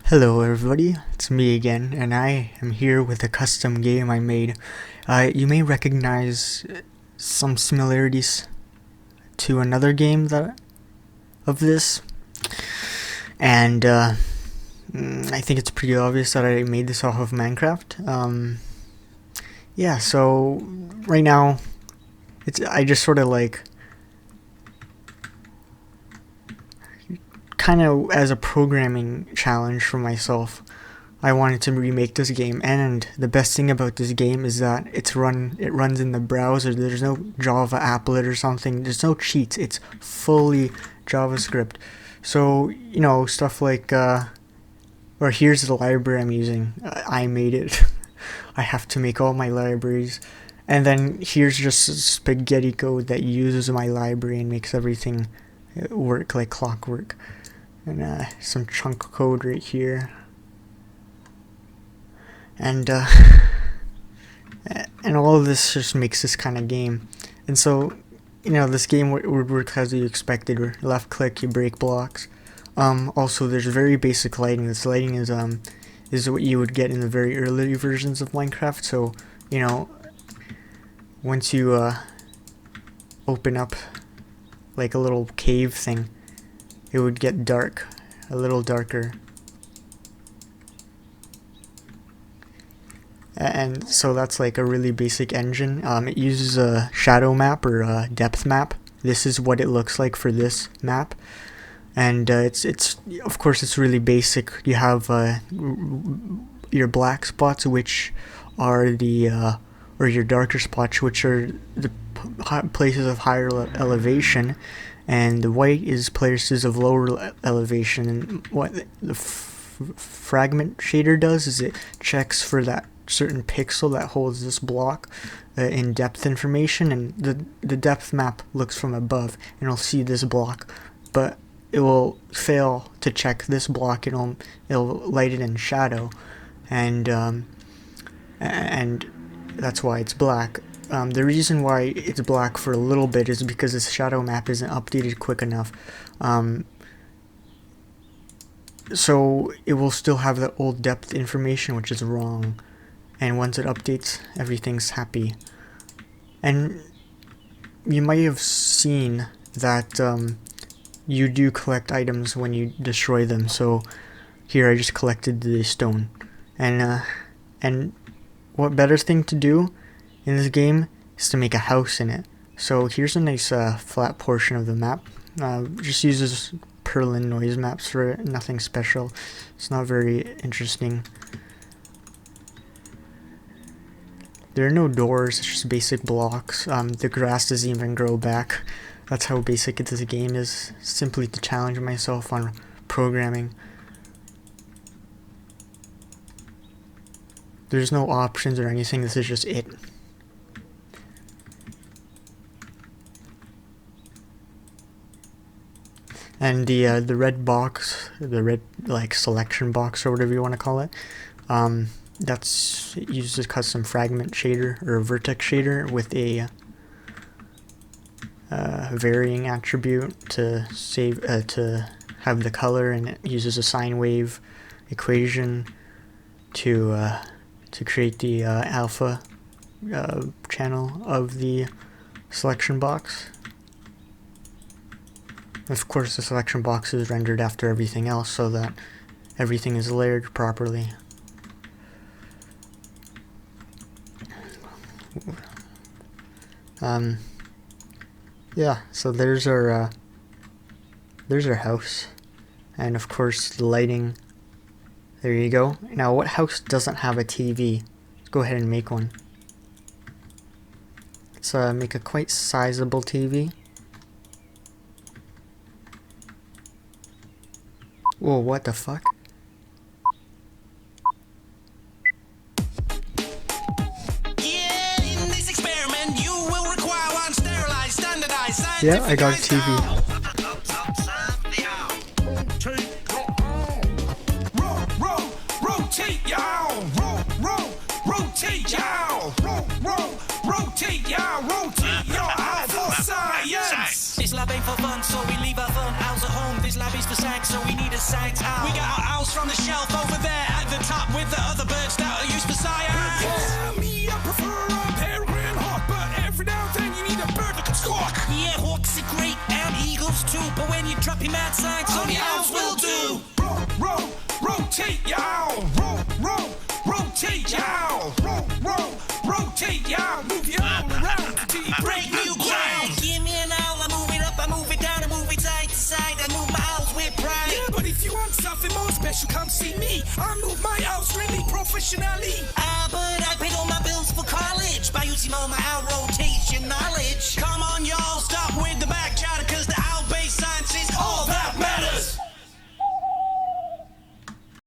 Hello everybody, it's me again, and I am here with a custom game I made. You may recognize some similarities to another game of this, and I think it's pretty obvious that I made this off of Minecraft. Yeah, so right now, I just sort of like kind of as a programming challenge for myself. I wanted to remake this game, and the best thing about this game is that it runs in the browser. There's no Java applet or something. There's no cheats. It's fully JavaScript. So, you know, stuff like or here's the library I'm using. I made it. I have to make all my libraries. And then here's just spaghetti code that uses my library and makes everything work like clockwork. And some chunk code right here, and all of this just makes this kind of game. And so, you know, this game would work as you expected. Or left click, you break blocks. Also, there's very basic lighting. This lighting is what you would get in the very early versions of Minecraft. So, you know, once you open up like a little cave thing, it would get dark, a little darker. And so that's like a really basic engine. It uses a shadow map or a depth map. This is what it looks like for this map. And it's of course it's really basic. You have your black spots, which are the or your darker spots, which are the places of higher elevation, and the white is places of lower elevation. And what the fragment shader does is it checks for that certain pixel that holds this block in depth information, and the depth map looks from above and it'll see this block, but it will fail to check this block. It'll light it in shadow, and that's why it's black. The reason why it's black for a little bit is because this shadow map isn't updated quick enough. So it will still have the old depth information, which is wrong. And once it updates, everything's happy. And you might have seen that you do collect items when you destroy them. So here I just collected the stone. And what better thing to do in this game is to make a house in it. So here's a nice flat portion of the map. Just uses Perlin noise maps for it. Nothing special. It's not very interesting. There are no doors. It's just basic blocks. The grass doesn't even grow back. That's how basic this game is. Simply to challenge myself on programming. There's no options or anything. This is just it. And the red box, the red like selection box or whatever you want to call it, it uses a custom fragment shader or a vertex shader with a varying attribute to have the color, and it uses a sine wave equation to create the alpha channel of the selection box. Of course, the selection box is rendered after everything else so that everything is layered properly. Yeah, so there's our house, and of course the lighting. There you go. Now, what house doesn't have a TV? Let's go ahead and make one. Let's make a quite sizable TV. Whoa, what the fuck? Yeah, I got a TV. This lab ain't for fun, so we leave our fun house at home. This lab is for sex, so we need a sex house. We got our house from the shelf. used to, but when you drop your mad signs, only owls will do. Rotate, y'all. Rotate, y'all. Rotate, y'all. Move your owl around until you break new ground. Give me an owl, I move it up, I move it down, I move it side to side, I move my owls with pride. Yeah, but if you want something more special, come see me. I move my owls really professionally.